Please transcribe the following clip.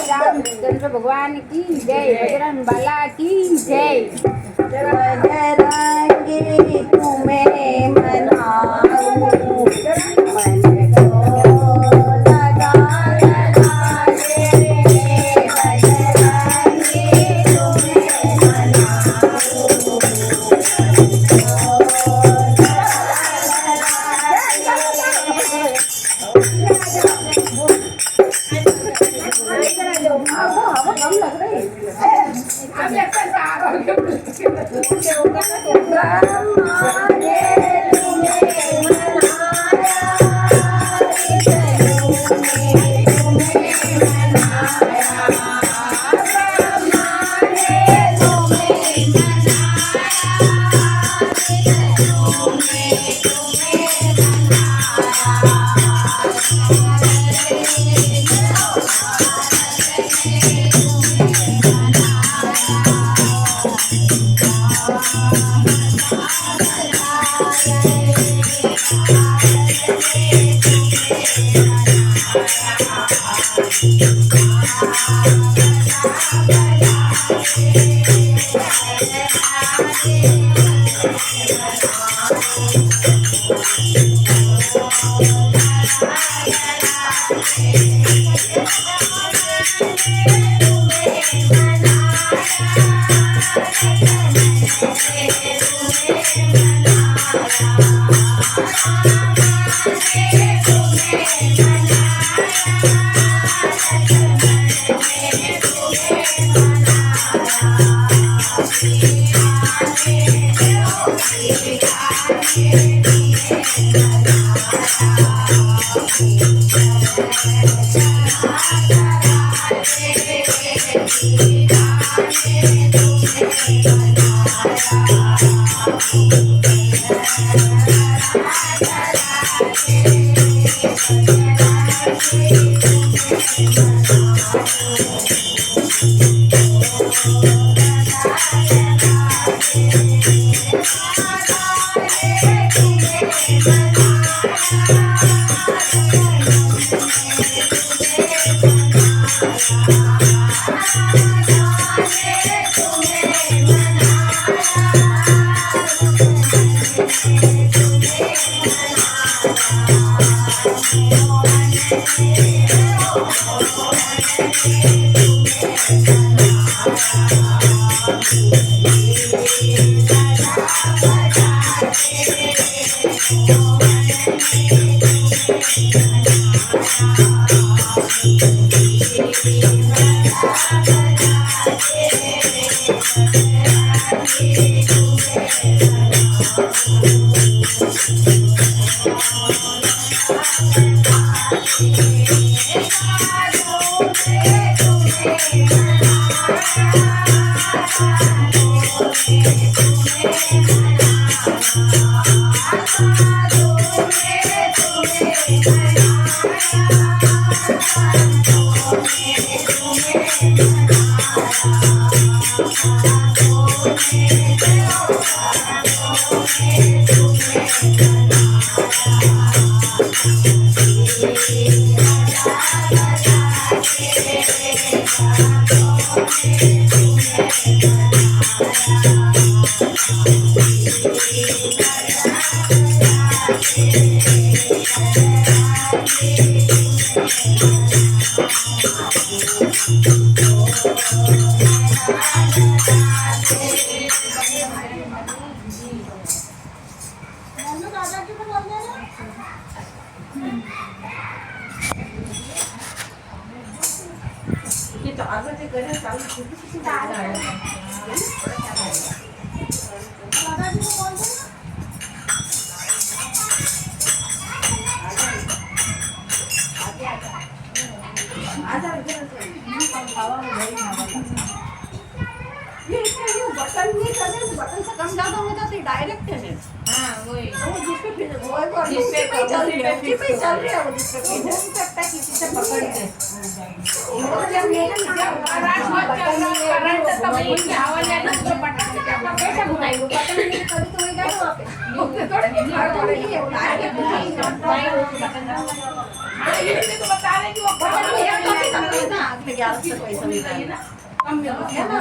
रामचंद्र भगवान की जय, बजरंग बाला की जय। बजरंगी तुम्हें मनाऊं बटन नहीं करने बटन से कम ज्यादा हो जाती डायरेक्ट है। हाँ वही वो जिसपे जिसपे चल रही है वो जिसपे घूम सकता है किसी से पकड़ के वो जब मेरा करंट तो वही की आवाज है ना तो बटन से क्या कैसे घुमाएंगे बटन नहीं कभी तो वही गया वहां पे थोड़ी खड़ा हो रही है डायरेक्ट ये तो बता रहे कि वो बटन नहीं है तो ना अगले 11 से पैसा मिलेगा ना कम मिलता है ना।